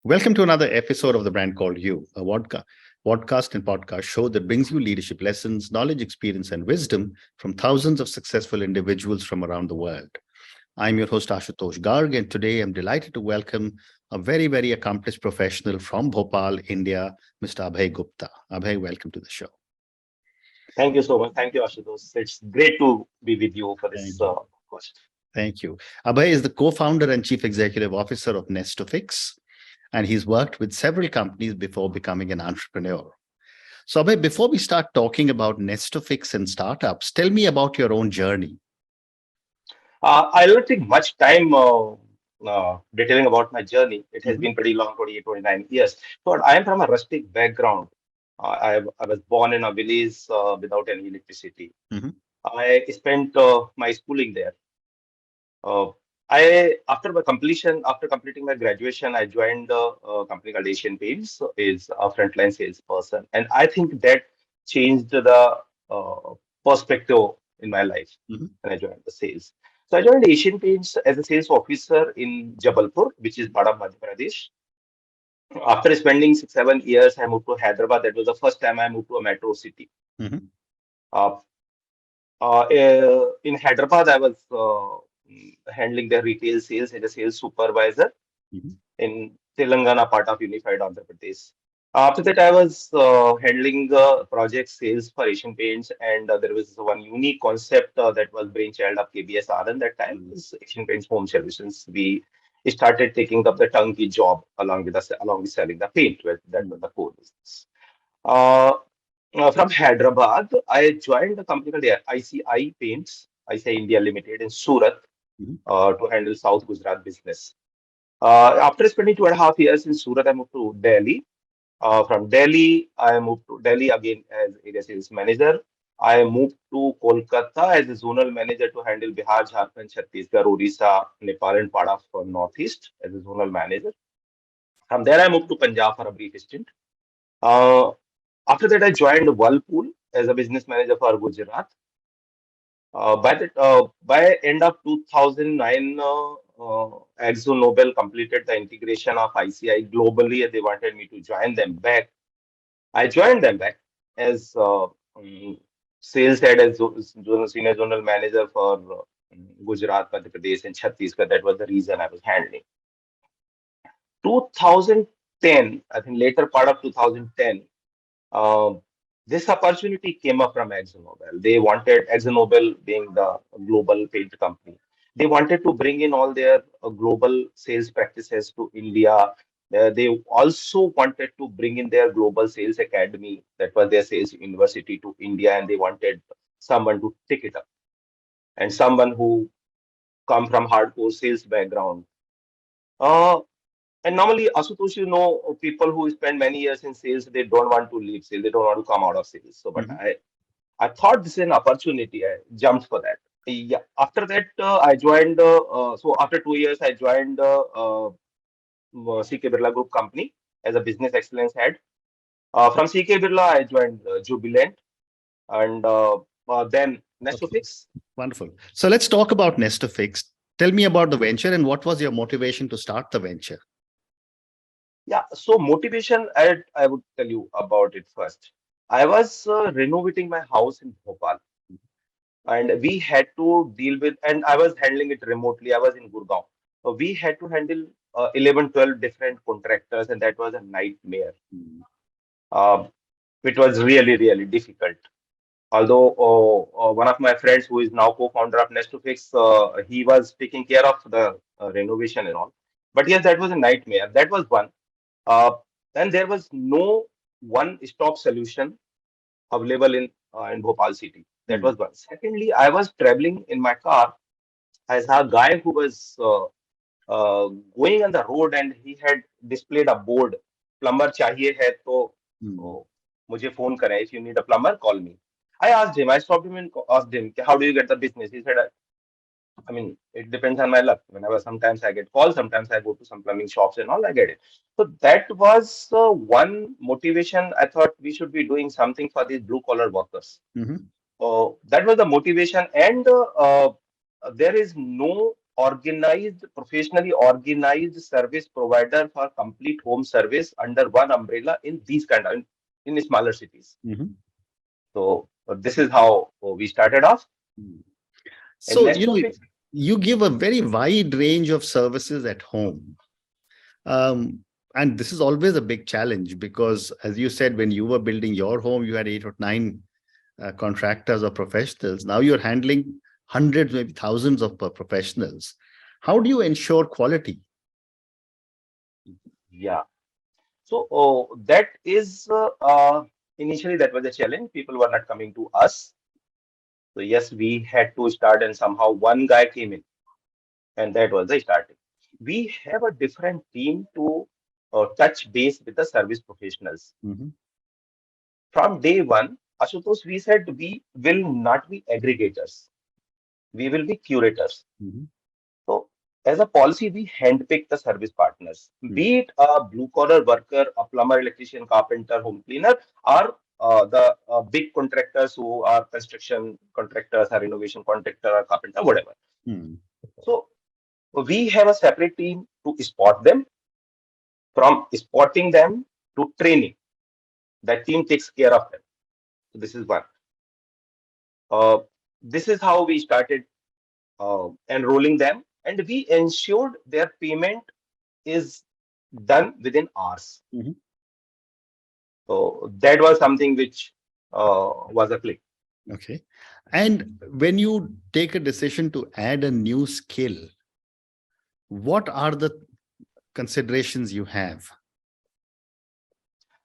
Welcome to another episode of The Brand Called You, a podcast and podcast show that brings you leadership lessons, knowledge, experience, and wisdom from thousands of successful individuals from around the world. I'm your host, Ashutosh Garg, and today I'm delighted to welcome a very, very accomplished professional from Bhopal, India, Mr. Abhaya Gupta. Abhay, welcome to the show. Thank you so much. Thank you, Ashutosh. It's great to be with you for this Thank you. podcast. Thank you. Abhay is the co-founder and chief executive officer of Nestofix, and he's worked with several companies before becoming an entrepreneur. So, Abhay, before we start talking about Nestofix and startups, tell me about your own journey. I don't take much time detailing about my journey. It has Mhm. been pretty long, 28, 29 years. So I am from a rustic background. I was born in a village without any electricity. Mhm. I spent my schooling there. Uh, after completing my graduation, I joined a company called Asian Paints, is a frontline salesperson, and I think that changed the uh, perspective in my life Mhm. when I joined the sales. So I joined Asian Paints as a sales officer in Jabalpur, which is part of Madhya Pradesh. After spending 6, 7 years, I moved to Hyderabad. That was the first time I moved to a metro city. Mhm. Uh, in Hyderabad, I was handling the retail sales as a sales supervisor Mhm. in Telangana, part of Unified Andhra Pradesh. After that, I was handling the project sales for Asian Paints, and there was one unique concept that was brainchild of KBS Anand that time, was Asian Paints Home Solutions. We started taking up the turnkey job along with selling the paint. That was Mhm. the core business. Uh, from Hyderabad, I joined a company called ICI Paints, ICI India Limited in Surat, Mhm. to handle South Gujarat business. After spending 2.5 years in Surat, I moved to Delhi. From Delhi, I moved to Delhi again as area sales manager. I moved to Kolkata as a zonal manager to handle Bihar, Jharkhand, Chhattisgarh, Odisha, Nepal, and part of Northeast as a zonal manager. From there, I moved to Punjab for a brief stint. Uh, After that, I joined Whirlpool as a business manager for Gujarat. By end of 2009, Exxon Nobel completed the integration of ICI globally, and they wanted me to join them back. I joined them back as sales head, as senior zonal manager for Gujarat, Madhya Pradesh, and Chhattisgarh. That was the reason I was handling. 2010, I think later part of 2010, uh, this opportunity came up from ExxonMobil. They wanted ExxonMobil being the global paint company. They wanted to bring in all their global sales practices to India. They also wanted to bring in their global sales academy, that was their sales university, to India, and they wanted someone to take it up and someone who come from hardcore sales background. Uh, and normally, Asutosh, people who spend many years in sales, they don't want to leave sales. They don't want to come out of sales. So, but Mhm. I thought this is an opportunity. I jumped for that. Yeah. After that, I joined. So after 2 years, I joined CK Birla Group company as a business excellence head. From CK Birla, I joined Jubilant, and then Okay. Nestofix. Wonderful. So let's talk about Nestofix. Tell me about the venture and what was your motivation to start the venture? Yeah. So motivation, I would tell you about it first. I was renovating my house in Bhopal, and we had to deal with, and I was handling it remotely. I was in Gurgaon. So we had to handle 11, 12 different contractors, and that was a nightmare. Mhm. Uh, it was really, really difficult. Although one of my friends, who is now co-founder of Nestofix, he was taking care of the renovation and all. But yes, that was a nightmare. That was one. Uh, and there was no one-stop solution available in Bhopal city. That Mhm. was one. Secondly, I was traveling in my car. I saw a guy who was uh, going on the road, and he had displayed a board. Plumber चाहिए है तो Mhm. मुझे phone करें. If you need a plumber, call me. I asked him. I stopped him and asked him, how do you get the business? He said, I mean, it depends on my luck. Whenever sometimes I get calls, sometimes I go to some plumbing shops and all, I get it. So that was one motivation. I thought we should be doing something for these blue collar workers. Mhm. That was the motivation, and there is no organized, professionally organized service provider for complete home service under one umbrella in these kind of in smaller cities. Mhm. So this is how we started off. Mm. And So, Nestofix, you give a very wide range of services at home. Um, and this is always a big challenge because, as you said, when you were building your home, you had 8 or 9 contractors or professionals. Now you're handling hundreds, maybe thousands of professionals. How do you ensure quality? yeah. So that is initially that was a challenge. People were not coming to us. So yes, we had to start, and somehow one guy came in, and that was the starting. We have a different team to touch base with the service professionals. Mhm. From day one, Ashutosh, we said we will not be aggregators. We will be curators. Mhm. So as a policy, we handpick the service partners, Mhm. be it a blue collar worker, a plumber, electrician, carpenter, home cleaner, or the big contractors who are construction contractors, or renovation contractor, or carpenter, whatever. Mhm. So we have a separate team to spot them. From spotting them to training, that team takes care of them. So this is one. Uh, this is how we started enrolling them, and we ensured their payment is done within hours. Mhm. So that was something which was a click. Okay. And when you take a decision to add a new skill, what are the considerations you have?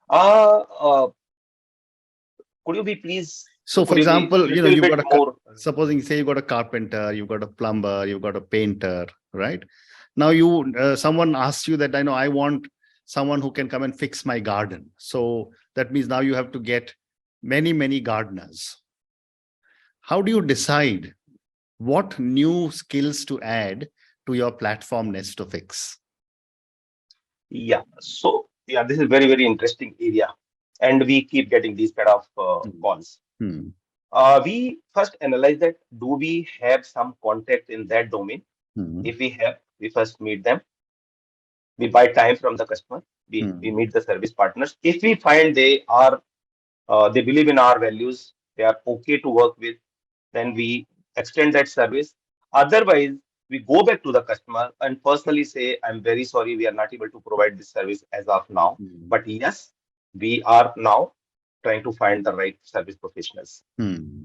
Uh, uh, could you be please? So, for Could you be example, little you've bit got more? supposing say you've got a carpenter, you've got a plumber, you've got a painter, right? Now someone asks you that, I know I want someone who can come and fix my garden. So that means now you have to get many gardeners. How do you decide what new skills to add to your platform Nestofix? Yeah. So yeah, this is very interesting area, and we keep getting these kind of Hmm. calls. Hmm. We first analyze that do we have some contact in that domain? Hmm. If we have, we first meet them. We buy time from the customer. We Hmm. meet the service partners. If we find they believe in our values, they are okay to work with, then we extend that service. Otherwise, we go back to the customer and personally say, I'm very sorry, we are not able to provide this service as of now. Hmm. But yes, we are now trying to find the right service professionals. Hmm.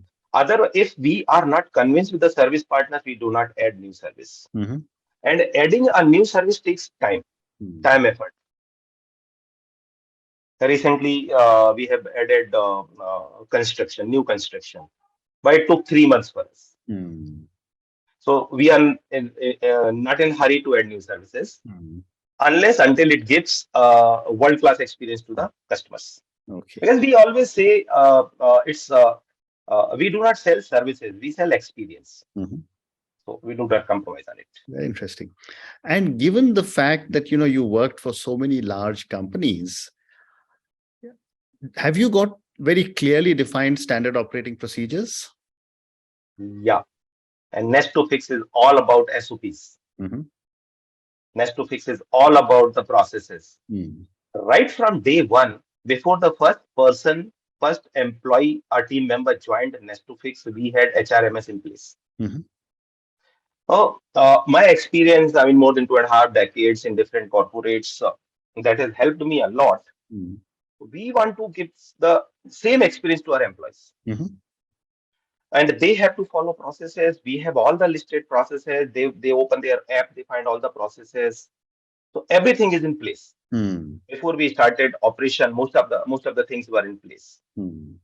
If we are not convinced with the service partners, we do not add new service. Hmm. And adding a new service takes Hmm. time effort. Recently, we have added new construction, but it took 3 months for us. Hmm. So we are not in hurry to add new services Hmm. unless until it gives world-class experience to the customers. Okay. Because we always say we do not sell services, we sell experience. Mhm. So we do not compromise on it. Very interesting. And given the fact that you worked for so many large companies, have you got very clearly defined standard operating procedures? Yeah. And Nestofix is all about SOPs. Mhm. Nestofix is all about the processes. Mm. Right from day one, before the first employee or team member joined Nestofix, we had HRMS in place. Mhm. Oh, my experience, I mean, more than 2.5 decades in different corporates, that has helped me a lot. Mm. We want to give the same experience to our employees, Mhm. and they have to follow processes. We have all the listed processes. They open their app, they find all the processes. So everything is in place. Mm. Before we started operation, most of the things were in place. Mm.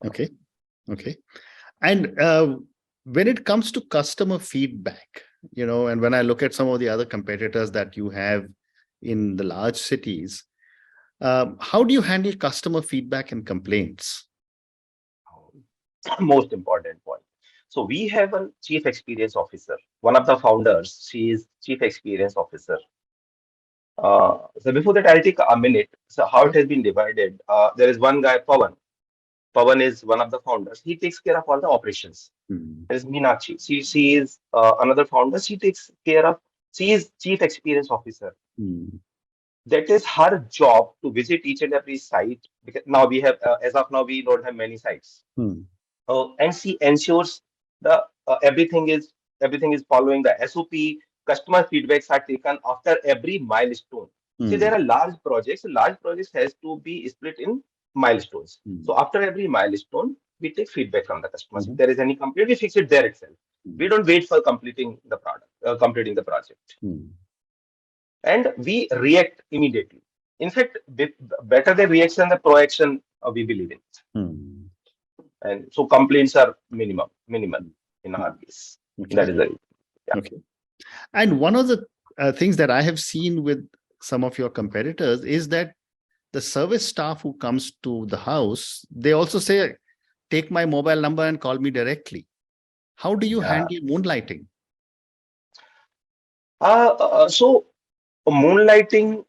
Okay. Okay. And when it comes to customer feedback, and when I look at some of the other competitors that you have in the large cities, how do you handle customer feedback and complaints? Most important point. So we have a chief experience officer. One of the founders, she is chief experience officer. So before that, I'll take a minute. So how it Okay. has been divided. There is one guy, Pawan. Pawan is one of the founders. He takes care of all the operations. Hmm. There is Meenakshi. She is another founder. She takes care of. She is chief experience officer. Hmm. That is her job to visit each and every site. Because now we have, as of now, we don't have many sites. Hmm. And she ensures the everything is following the SOP. Customer feedbacks are taken after every milestone. See, Hmm. there are large projects. Large projects has to be split in milestones. Hmm. So after every milestone, we take feedback from the customers. If Mhm. there is any complaint, we fix it there itself. Hmm. We don't wait for completing the project, Hmm. and we react immediately. In fact, better the reaction than the proaction we believe in. Hmm. And so complaints are minimal in our Hmm. case. That Okay. is the reason. Yeah. Okay. And one of the things that I have seen with some of your competitors is that the service staff who comes to the house, they also say, take my mobile number and call me directly. How do you Yeah. handle moonlighting? So moonlighting,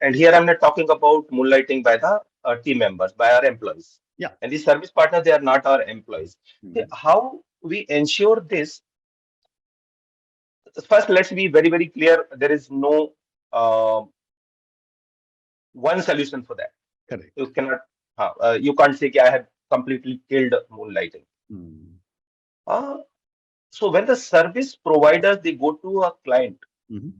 and here I'm not talking about moonlighting by the team members, by our employees. Yeah. And the service partners, they are not our employees. See, Mhm. how we ensure this? First, let's be very, very clear. There is no uh, one solution for that. You Correct. cannot, you can't say, "Okay, I have completely killed moonlighting." Hmm. Uh, so when the service providers they go to a client, Mhm.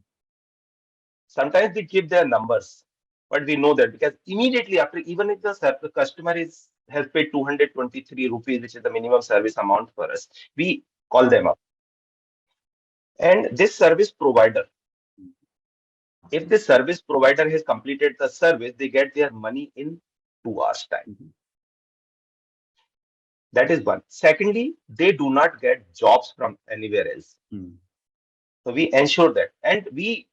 sometimes they give their numbers, but we know that because immediately after, even if the customer is has paid 223 rupees, which is the minimum service amount for us, we call them up. And this service provider, if the service provider has completed the service, they get their money in 2 hours time. Mhm. That is one. Secondly, they do not get jobs from anywhere else. Hmm. So we ensure that, and we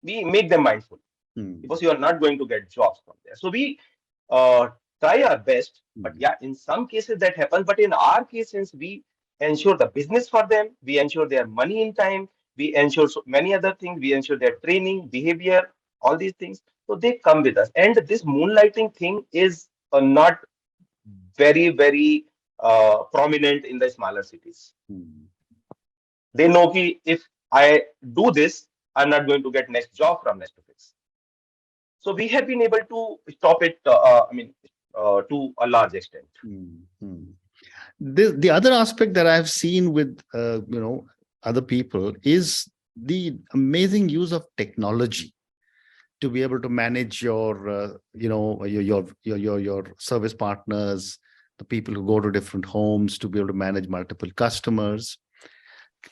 make them mindful Hmm. because you are not going to get jobs from there. So we uh, try our best, but Hmm. yeah, in some cases that happens. But in our case, since we ensure the business for them, we ensure their money in time, we ensure so many other things, we ensure their training, behavior, all these things. So they come with us, and this moonlighting thing is not very prominent in the smaller cities. Hmm. They know that if I do this, I'm not going to get next job from Nestofix. So we have been able to stop it. To a large extent. Hmm. Hmm. The other aspect that I've seen with other people is the amazing use of technology to be able to manage your your service partners, the people who go to different homes, to be able to manage multiple customers.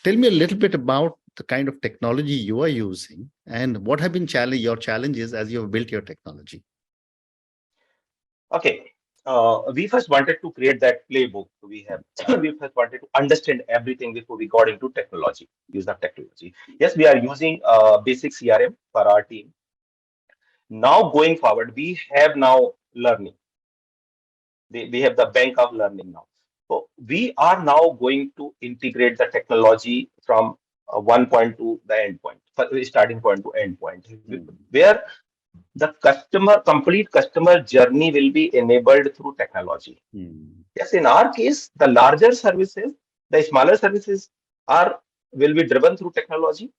Tell me a little bit about the kind of technology you are using and what have been your challenges as you have built your technology. Okay. We first wanted to create that playbook we have. We first wanted to understand everything before we got into technology, use of technology. Yes, we are using basic CRM for our team. Now going forward, we have now learning. We have the bank of learning now. So we are now going to integrate the technology from one point to the end point, starting point to end point, Hmm. where the complete customer journey will be enabled through technology. Hmm. Yes, in our case, the larger services, the smaller services are will be driven through technology,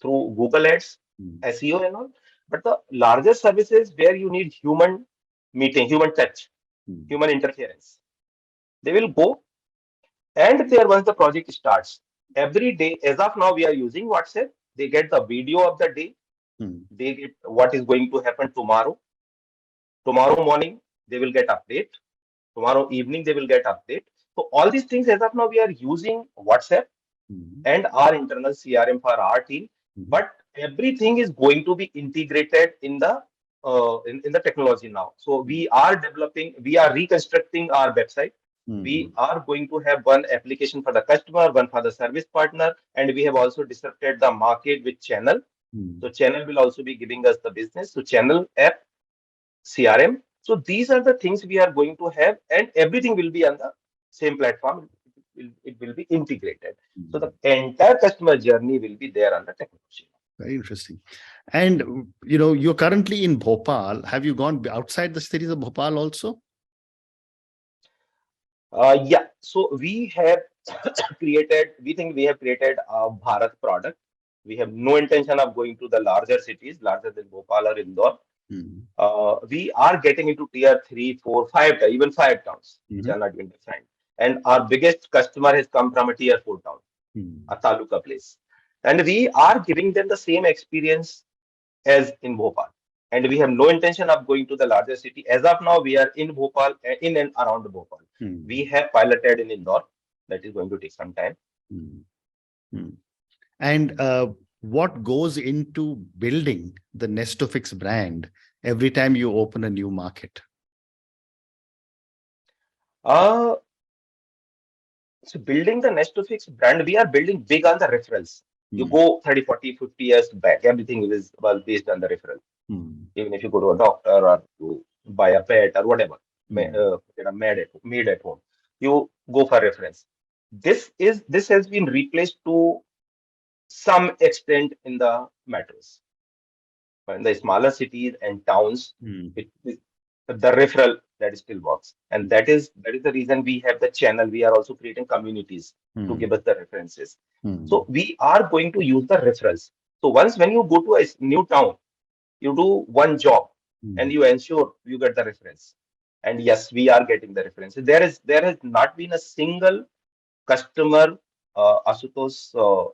through Google Ads, Hmm. SEO and all. But the larger services where you need human meeting, human touch, Hmm. human interference, they will go and there once the project starts. Every day, as of now, we are using WhatsApp. They get the video of the day. Hmm. They get what is going to happen tomorrow. Tomorrow morning, they will get update. Tomorrow evening, they will get update. So all these things, as of now, we are using WhatsApp Hmm. and our internal CRM for our team. Hmm. But everything is going to be integrated in the technology now. So Hmm. we are reconstructing our website. Hmm. We are going to have one application for the customer, one for the service partner, and we have also disrupted the market with channel. Hmm. So channel will also be giving us the business. So channel app, CRM. So these are the things we are going to have, and everything will be on the same platform. It will be integrated. So Hmm. the entire customer journey will be there on the technology. Very interesting. And you're currently in Bhopal. Have you gone outside the cities of Bhopal also? Yeah, so we have created, we think we have created a Bharat product. We have no intention of going to the larger cities, larger than Bhopal or Indore. Mm. We are getting into tier 3, 4, 5, even 5 towns, which Mhm. are not even defined. And our biggest customer has come from a tier 4 town, a Mm. taluka place. And we are giving them the same experience as in Bhopal. And we have no intention of going to the larger city. As of now, we are in Bhopal, in and around Bhopal. We Mm. have piloted in Indore. That is going to take some time. Mm. Mm. And what goes into building the Nestofix brand every time you open a new market? Uh, so building the Nestofix brand, we are building big on the referrals. You Mm. go 30, 40, 50 years back, everything was based on the referral. Mm. Even if you go to a doctor or to buy a pet or whatever, Mm. get a maid at home, you go for reference. This has been replaced to some extent in the metros. But in the smaller cities and towns, Mm. the referral that still works, and that is the reason we have the channel. We are also creating communities to Mm. give us the references. Mm. So we are going to use the referrals. So once when you go to a new town, you do one job and Mm. you ensure you get the reference. And yes, we are getting the references. There has not been a single customer, Asutosh,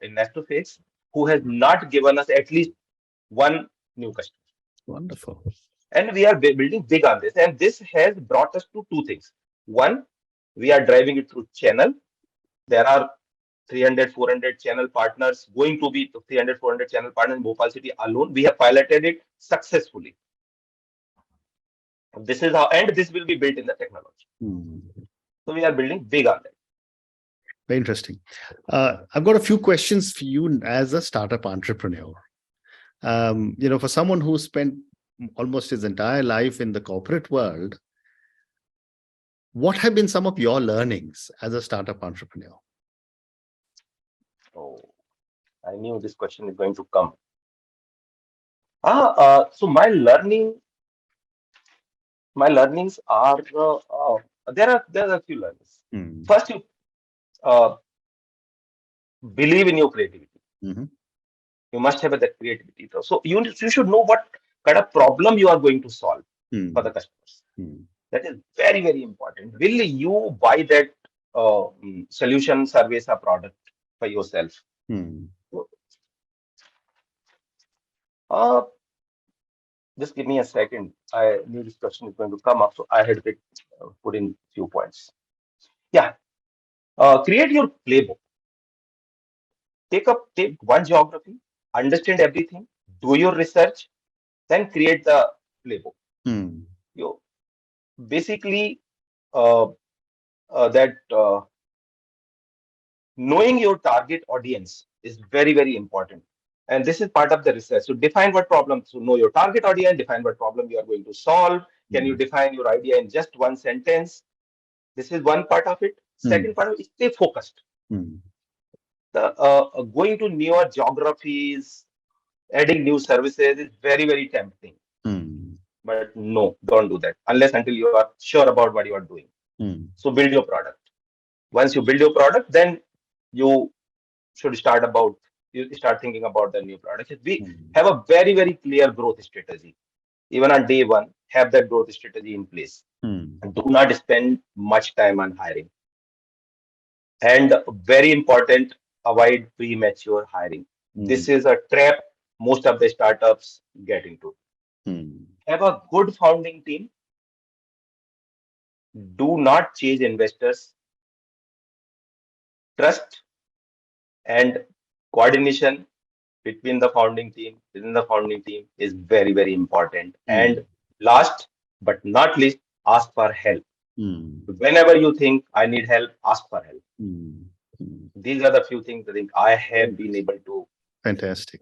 in Nestofix, who has not given us at least one new customer. Wonderful. And we are building big on this. And this has brought us to two things. One, we are driving it through channel. There are 300, 400 channel partners, going to be 300, 400 channel partners in Bhopal city alone. We have piloted it successfully. This is how, and this will be built in the technology. Mm. So we are building big on that. Very interesting. I've got a few questions for you as a startup entrepreneur. For someone who spent almost his entire life in the corporate world, what have been some of your learnings as a startup entrepreneur? Oh, I knew this question is going to come. So my learnings are there are a few learnings. Mm. First, you uh, believe in your creativity. Mhm. You must have that creativity. So you should know what kind of problem you are going to solve for Mm. the customers. Mm. That is very, very important. Will you buy that solution, service, or product for yourself? Mm. So, Uh, just give me a second. I knew this question is going to come up, so I had to put in few points. Yeah, create your playbook. Take one geography, understand everything, do your research, then create the playbook. Mm. You basically uh, that knowing your target audience is very, very important. And this is part of the research. So define what problem. So know your target audience, define what problem you are going to solve. Can you Mm. define your idea in just one sentence? This is one part of it. Mm. Second part of it, stay focused. Mm. The going to newer geographies, adding new services is very, very tempting. Mm. But no, don't do that unless until you are sure about what you are doing. Mm. So build your product. Once you build your product, then you should you start thinking about the new product. We Mm. have a very, very clear growth strategy. Even on day one, have that growth strategy in place. Mm. And do not spend much time on hiring. And very important, avoid premature hiring. Mm. This is a trap most of the startups get into. Mm. Have a good founding team. Do not chase investors. Trust and coordination between the founding team, within the founding team is very, very important. Mm. And last but not least, ask for help. Mm. Whenever you think I need help, ask for help. Mm. Mm. These are the few things I think I Very have been interesting. able to. Fantastic.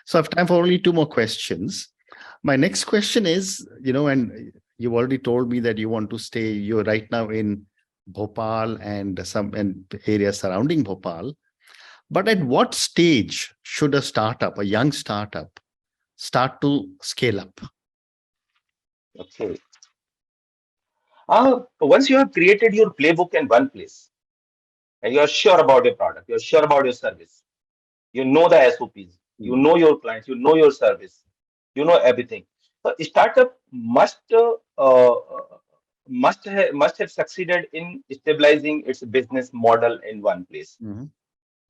So I have time for only two more questions. My next question is, and you've already told me that you want to stay, you're right now in Bhopal and some and areas surrounding Bhopal. But at what stage should a startup, a young startup, start to scale up? Okay. Once you have created your playbook in one place and you are sure about your product, you're sure about your service, you know the SOPs, you know your clients, you know your service, you know everything. So startup must have succeeded in stabilizing its business model in one place,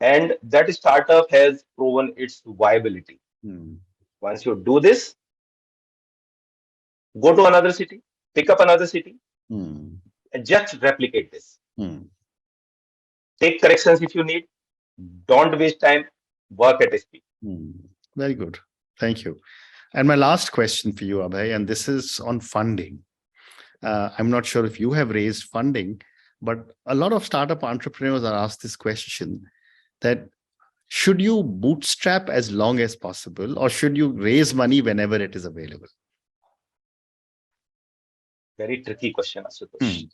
and that startup has proven its viability. Once you do this, go to another city, pick up another city, and just replicate this. Take corrections if you need. Don't waste time. Work at speed. Very good. Thank you. And my last question for you, Abhay, and this is on funding. I'm not sure if you have raised funding, but a lot of startup entrepreneurs are asked this question, that should you bootstrap as long as possible, or should you raise money whenever it is available? Very tricky question, Asutosh.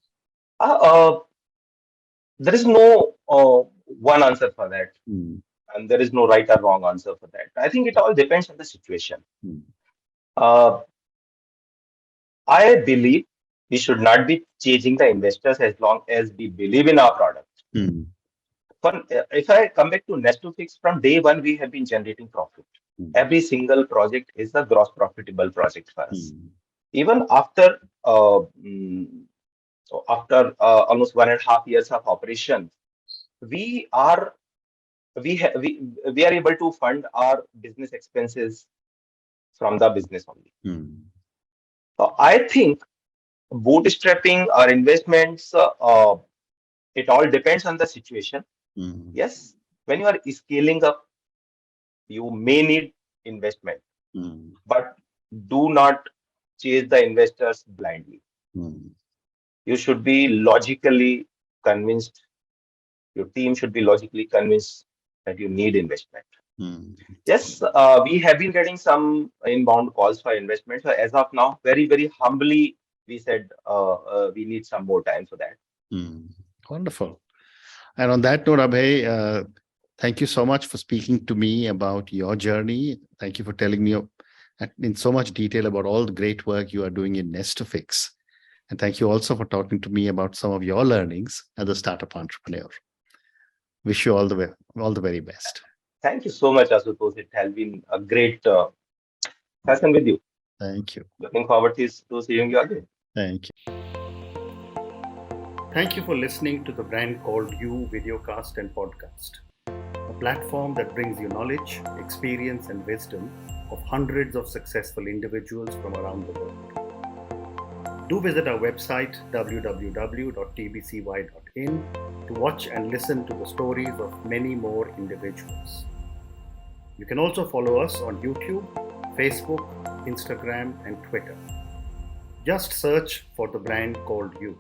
There is no one answer for that, and there is no right or wrong answer for that. I think it all depends on the situation. I believe we should not be chasing the investors as long as we believe in our product. If I come back to Nestofix, from day one, we have been generating profit. Every single project is a gross profitable project for us. Even after almost 1.5 years of operation, we are able to fund our business expenses from the business only. I think bootstrapping or investments, it all depends on the situation. Yes, when you are scaling up, you may need investment, but do not chase the investors blindly. You should be logically convinced. Your team should be logically convinced that you need investment. Yes, we have been getting some inbound calls for investment. So as of now, very, very humbly, we said we need some more time for that. Wonderful. And on that note, Abhay, thank you so much for speaking to me about your journey. Thank you for telling me in so much detail about all the great work you are doing in Nestofix. And thank you also for talking to me about some of your learnings as a startup entrepreneur. Wish you all the very best. Thank you so much, Asutosh. It has been a great session with you. Thank you. Looking forward to seeing you again. Thank you. Thank you for listening to the Brand Called You videocast and podcast, a platform that brings you knowledge, experience, and wisdom of hundreds of successful individuals from around the world. Do visit our website www.tbcy.in to watch and listen to the stories of many more individuals. You can also follow us on YouTube, Facebook, Instagram, and Twitter. Just search for the Brand Called You.